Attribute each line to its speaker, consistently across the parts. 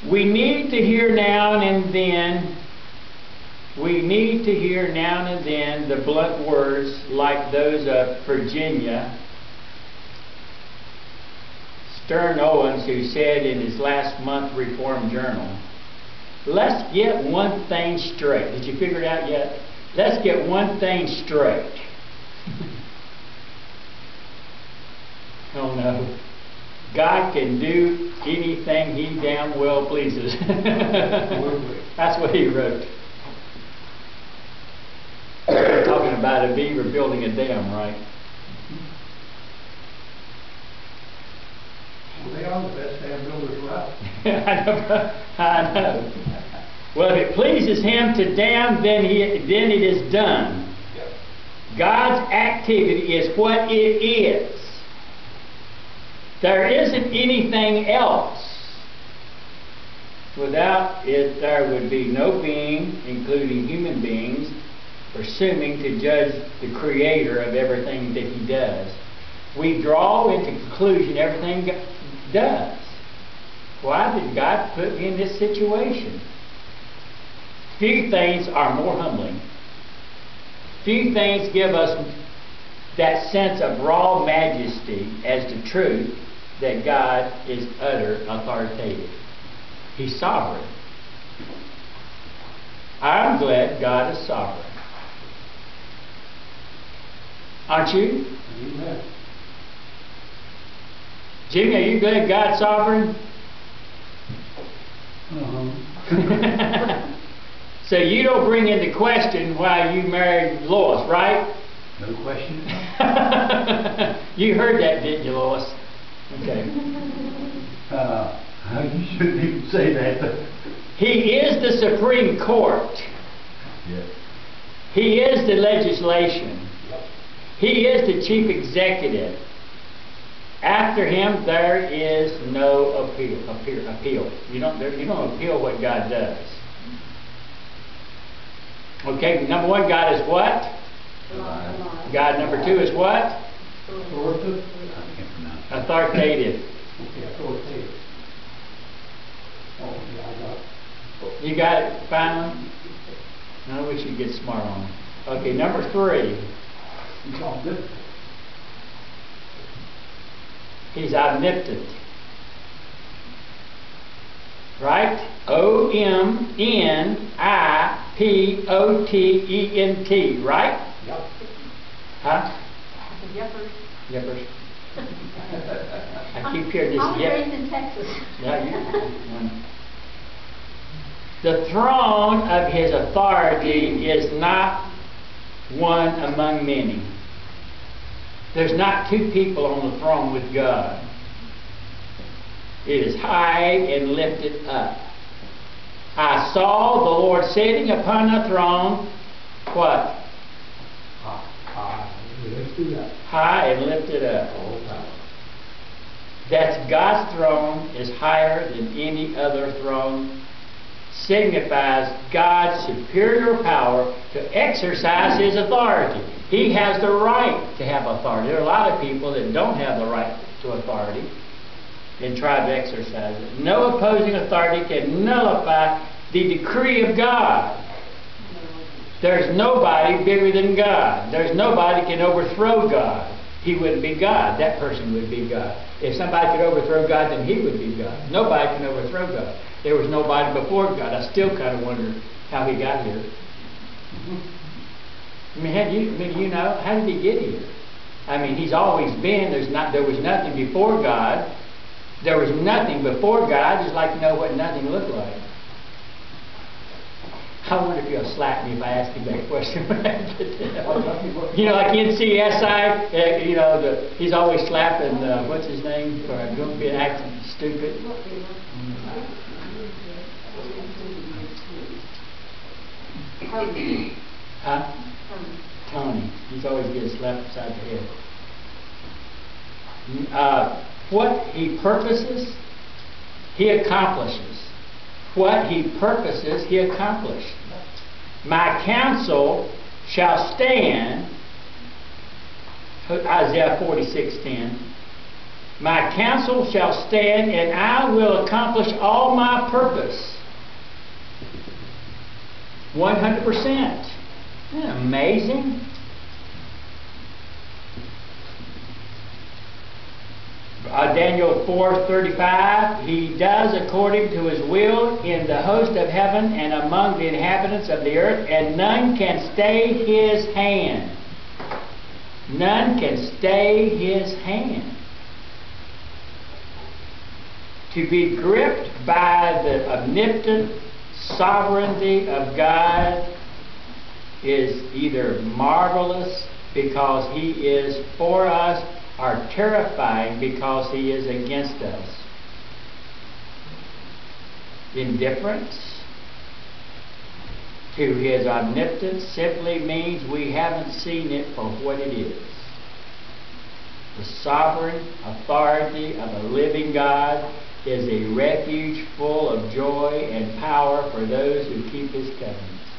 Speaker 1: We need to hear now and then, the blunt words like those of Virginia Stern Owens, who said in his last month Reform Journal, "Let's get one thing straight." Did you figure it out yet? Let's get one thing straight. Oh no. God can do anything He damn well pleases. That's what he wrote. We're talking about a beaver building a dam, right?
Speaker 2: Well, they are the best dam builders left.
Speaker 1: I know. Well, if it pleases Him to dam, then it is done.
Speaker 2: Yep.
Speaker 1: God's activity is what it is. There isn't anything else. Without it, there would be no being, including human beings, presuming to judge the Creator of everything that He does. We draw into conclusion everything God does. Why did God put me in this situation? Few things are more humbling. Few things give us that sense of raw majesty as the truth that God is utter authoritative. He's sovereign. I'm glad God is sovereign. Aren't you?
Speaker 2: Amen.
Speaker 1: Jimmy, are you glad God's sovereign? So you don't bring into question why you married Lois, right?
Speaker 2: No question.
Speaker 1: You heard that, didn't you, Lois? Okay.
Speaker 2: You shouldn't even say that.
Speaker 1: He is the Supreme Court.
Speaker 2: Yes.
Speaker 1: He is the legislation.
Speaker 2: Yep.
Speaker 1: He is the chief executive. After Him, there is no appeal. You don't appeal what God does. Okay, number one, God is what? God, number two, is what?
Speaker 2: Authoritative.
Speaker 1: Authoritative.
Speaker 2: Okay, authoritative. Oh, yeah, I got it.
Speaker 1: You got it, finally? I wish you'd get smart on it. Okay, number three.
Speaker 2: He's omnipotent.
Speaker 1: He's omnipotent. Right? Omnipotent, right?
Speaker 2: Yep.
Speaker 1: Huh?
Speaker 3: Yepers.
Speaker 1: Yepers. I keep hearing this
Speaker 3: I was
Speaker 1: yep.
Speaker 3: raised in Texas.
Speaker 1: Yeah, you. The throne of His authority is not one among many. There's not two people on the throne with God. It is high and lifted up. I saw the Lord sitting upon the throne, what? High and lifted up. That's God's throne is higher than any other throne. Signifies God's superior power to exercise His authority. He has the right to have authority. There are a lot of people that don't have the right to authority and try to exercise it. No opposing authority can nullify the decree of God. There's nobody bigger than God. There's nobody can overthrow God. He wouldn't be God. That person would be God. If somebody could overthrow God, then He would be God. Nobody can overthrow God. There was nobody before God. I still kind of wonder how He got here. How did He get here? I mean, He's always been. There was nothing before God. There was nothing before God. I'd just like to know what nothing looked like. I wonder if you'll slap me if I ask you that question when I get there. You know, like NCSI, he's always slapping, what's his name, for being acting stupid. Huh? Tony. He's always getting slapped upside the head. What He purposes, He accomplishes. What He purposes, He accomplishes. My counsel shall stand, Isaiah 46:10. My counsel shall stand, and I will accomplish all my purpose. 100%. Isn't that amazing? Daniel 4:35, He does according to His will in the host of heaven and among the inhabitants of the earth, and none can stay His hand. None can stay His hand. To be gripped by the omnipotent sovereignty of God is either marvelous because He is for us, or terrifying because He is against us. Indifference to His omnipotence simply means we haven't seen it for what it is. The sovereign authority of a living God is a refuge full of joy and power for those who keep His covenants.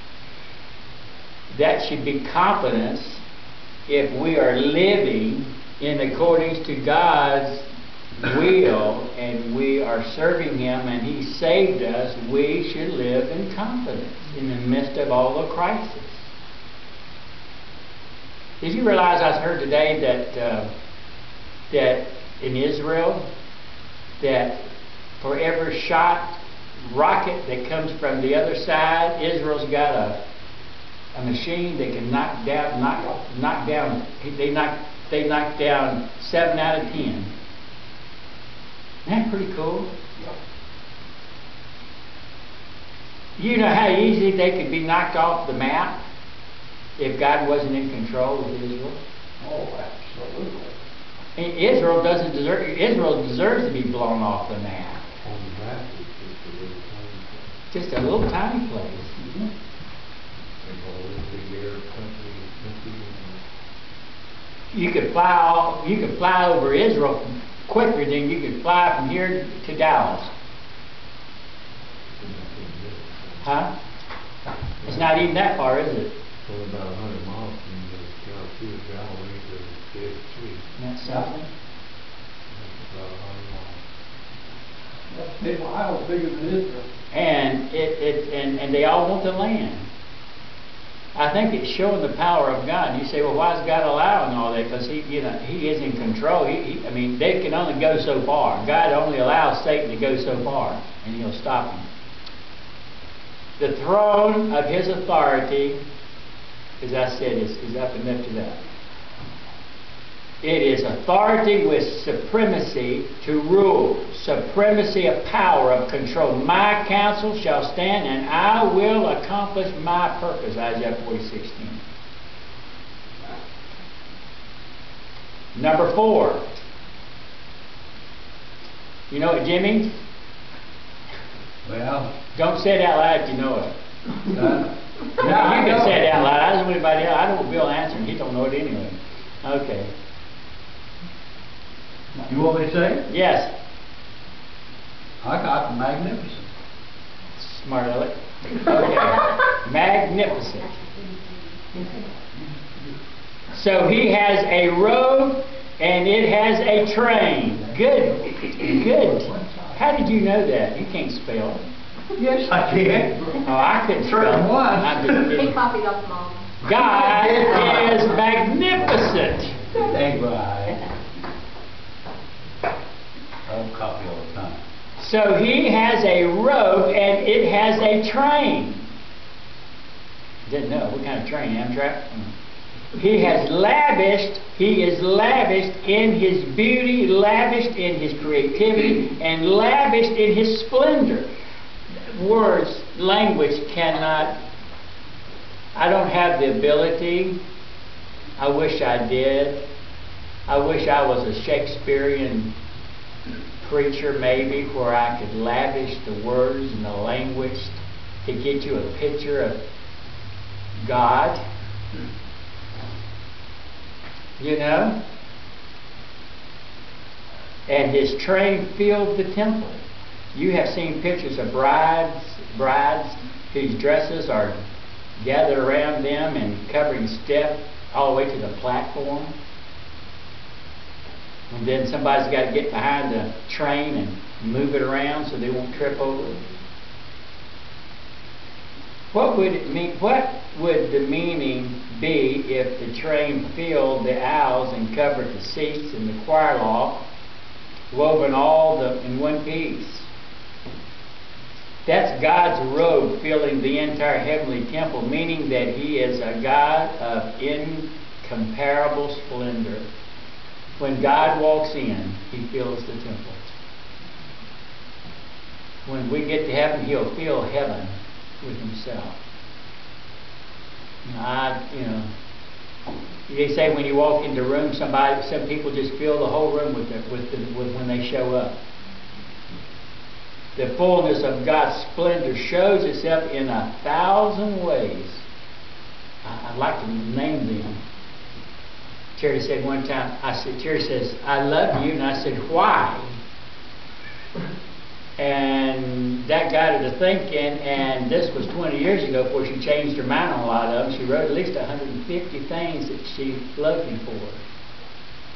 Speaker 1: That should be confidence if we are living in accordance to God's will and we are serving Him and He saved us. We should live in confidence in the midst of all the crisis. Did you realize I heard today that in Israel, that for every shot rocket that comes from the other side, Israel's got a machine that can knock down. They knocked down 7 out of 10. Isn't that pretty cool? You know how easily they could be knocked off the map if God wasn't in control of Israel?
Speaker 2: Oh, absolutely.
Speaker 1: And Israel deserves to be blown off the map.
Speaker 2: On the map,
Speaker 1: Just a little tiny place.
Speaker 2: Mm-hmm.
Speaker 1: You could fly over Israel quicker than you could fly from here to Dallas. Huh? It's not even that far, is it?
Speaker 3: Only about 100 miles from the Sea of Galilee to the Dead Sea.
Speaker 1: Isn't that something?
Speaker 3: That's about 100 miles.
Speaker 2: That's Ohio's bigger than Israel.
Speaker 1: And they all want the land. I think it's showing the power of God. You say, well, why is God allowing all that? Because He is in control. I mean, they can only go so far. God only allows Satan to go so far, and He'll stop him. The throne of His authority, as I said, is up and lifted up. It is authority with supremacy to rule, supremacy of power, of control. My counsel shall stand, and I will accomplish my purpose. Isaiah 40:16. Number 4. You know it, Jimmy?
Speaker 2: Well,
Speaker 1: don't say it out loud if you know it. You can say it out loud. I don't know anybody else. I don't want Bill answering. He don't know it anyway. Okay.
Speaker 2: You want me to say it?
Speaker 1: Yes.
Speaker 2: I got the magnificent.
Speaker 1: Smart aleck. Okay. Magnificent. So He has a robe and it has a train. Good. Good. How did you know that? You can't spell.
Speaker 2: Yes, I can.
Speaker 1: Oh, I couldn't spell. I'm just
Speaker 4: He
Speaker 1: kidding.
Speaker 4: copied off Mom.
Speaker 1: God is magnificent.
Speaker 2: Hey, right. I'll copy all the time.
Speaker 1: So He has a robe and it has a train. Didn't know. What kind of train? Amtrak? He is lavished in His beauty, lavished in His creativity, and lavished in His splendor. Words, language cannot. I don't have the ability. I wish I did. I wish I was a Shakespearean preacher maybe, where I could lavish the words and the language to get you a picture of God. You know? And His train filled the temple. You have seen pictures of brides whose dresses are gathered around them and covering step all the way to the platform. And then somebody's got to get behind the train and move it around so they won't trip over it. What would it mean? What would the meaning be if the train filled the aisles and covered the seats and the choir loft, woven all in one piece? That's God's robe filling the entire heavenly temple, meaning that He is a God of incomparable splendor. When God walks in, He fills the temple. When we get to heaven, He'll fill heaven with Himself. They say when you walk into a room, some people just fill the whole room with when they show up. The fullness of God's splendor shows itself in 1,000 ways. I'd like to name them. Terry said one time, Terry says, "I love you," and I said, "Why?" And that got her to thinking, and this was 20 years ago before she changed her mind on a lot of them. She wrote at least 150 things that she loved me for.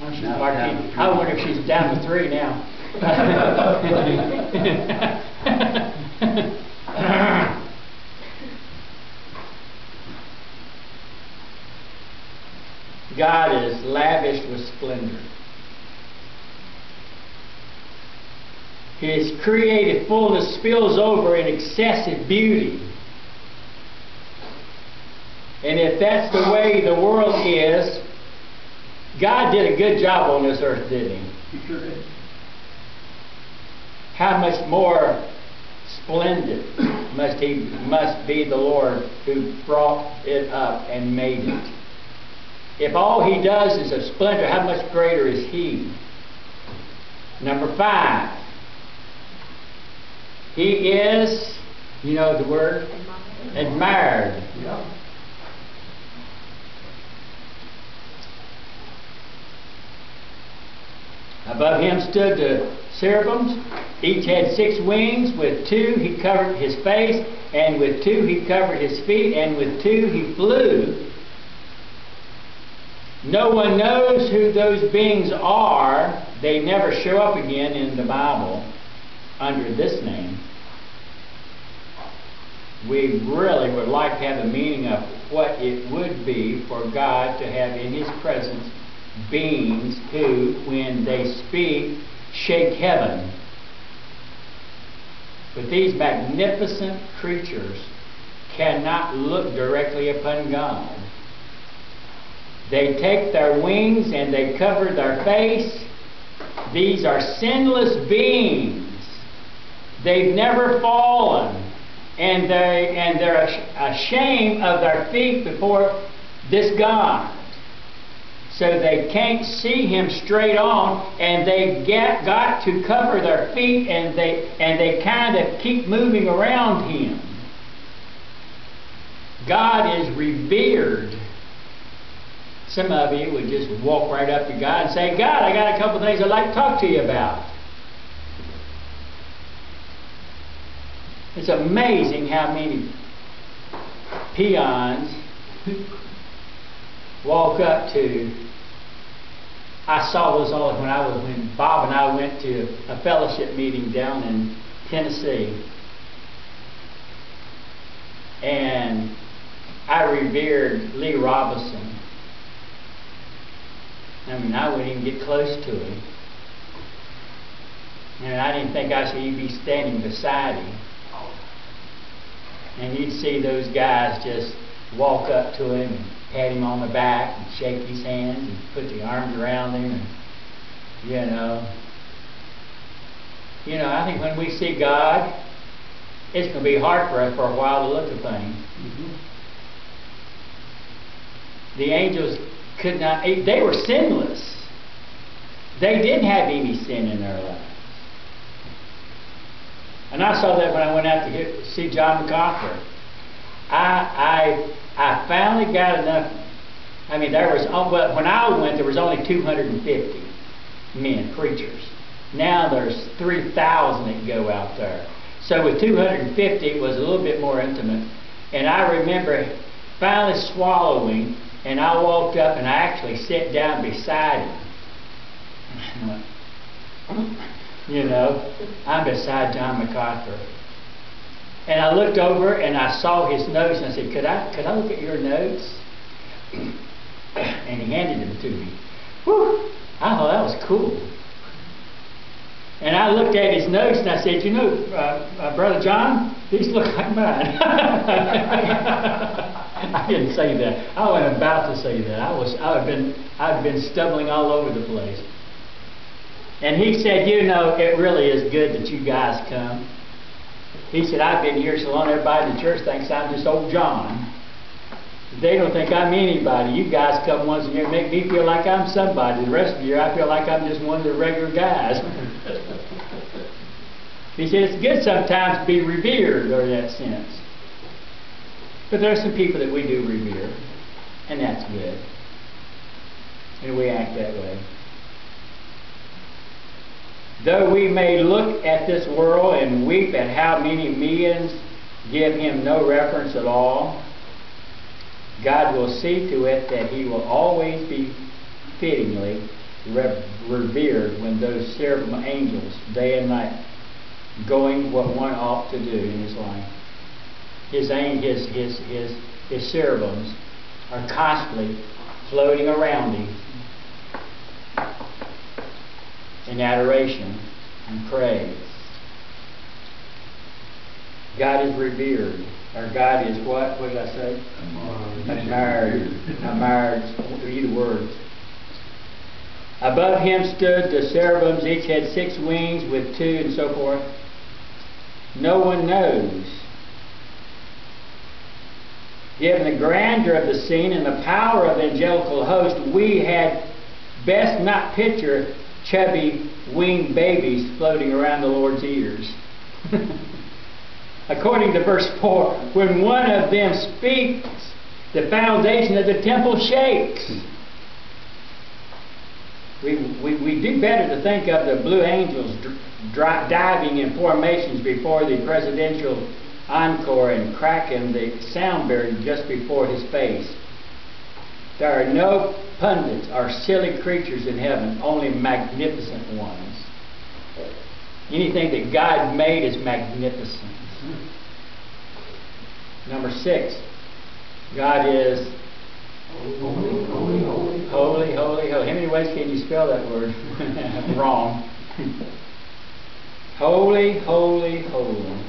Speaker 1: Well, she's I wonder if she's down to 3 now. God is lavished with splendor. His creative fullness spills over in excessive beauty. And if that's the way the world is, God did a good job on this earth, didn't He?
Speaker 2: He sure did.
Speaker 1: How much more splendid must be the Lord who brought it up and made it. If all He does is of splendor, how much greater is He? Number 5. He is, you know the word? Admired.
Speaker 2: Yep.
Speaker 1: Above Him stood the cherubims. Each had 6 wings. With 2 He covered His face, and with 2 He covered His feet, and with 2 He flew. No one knows who those beings are. They never show up again in the Bible under this name. We really would like to have a meaning of what it would be for God to have in His presence beings who, when they speak, shake heaven. But these magnificent creatures cannot look directly upon God. They take their wings and they cover their face. These are sinless beings. They've never fallen. And they're ashamed of their feet before this God. So they can't see Him straight on, and they got to cover their feet, and they kind of keep moving around Him. God is revered. Some of you would just walk right up to God and say, "God, I got a couple things I'd like to talk to you about." It's amazing how many peons walk up to. I saw this all when Bob and I went to a fellowship meeting down in Tennessee, and I revered Lee Robinson. I mean, I wouldn't even get close to him, and I didn't think I should even be standing beside him. And you'd see those guys just walk up to him and pat him on the back and shake his hands and put the arms around him, and I think when we see God, it's going to be hard for us for a while to look at things.
Speaker 2: Mm-hmm.
Speaker 1: The angels could not, they were sinless. They didn't have any sin in their lives. And I saw that when I went out to see John MacArthur. I finally got enough. I mean, when I went, there was only 250 men, preachers. Now there's 3,000 that go out there. So with 250, it was a little bit more intimate. And I remember finally swallowing, and I walked up and I actually sat down beside him. You know, I'm beside John MacArthur. And I looked over and I saw his notes and I said, could I look at your notes? And he handed them to me. Whew, I thought that was cool. And I looked at his notes and I said, you know, Brother John, these look like mine. I didn't say that. I wasn't about to say that. I'd been stumbling all over the place. And he said, you know, it really is good that you guys come. He said, I've been here so long, everybody in the church thinks I'm just old John. They don't think I'm anybody. You guys come once a year and make me feel like I'm somebody. The rest of the year I feel like I'm just one of the regular guys. He said, it's good sometimes to be revered, or in that sense. But there are some people that we do revere, and that's good. And we act that way. Though we may look at this world and weep at how many millions give him no reference at all, God will see to it that he will always be fittingly revered when those seraphim angels, day and night, going what one ought to do in his life. His cherubims are constantly floating around him in adoration and praise. God is revered. Or God is what? What did I say? Admired. Admired. Read the words. Above him stood the cherubims. Each had 6 wings with 2 and so forth. No one knows. Given the grandeur of the scene and the power of the angelical host, we had best not picture chubby winged babies floating around the Lord's ears. According to verse 4, when one of them speaks, the foundation of the temple shakes. We do better to think of the blue angels diving in formations before the presidential encore and cracking the sound barrier just before his face. There are no pundits or silly creatures in heaven, only magnificent ones. Anything that God made is magnificent. Number 6, God is holy, holy, holy, holy, holy, holy. How many ways can you spell that word? Wrong. Holy, holy, holy.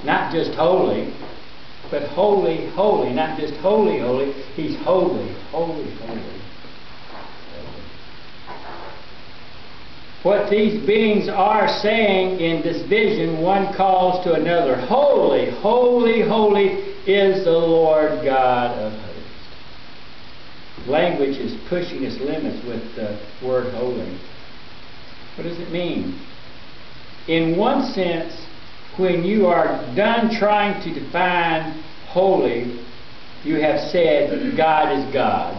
Speaker 1: Not just holy, but holy, holy. Not just holy, holy. He's holy, holy, holy. What these beings are saying in this vision, one calls to another, holy, holy, holy is the Lord God of hosts. Language is pushing its limits with the word holy. What does it mean? In one sense, when you are done trying to define holy, you have said God is God.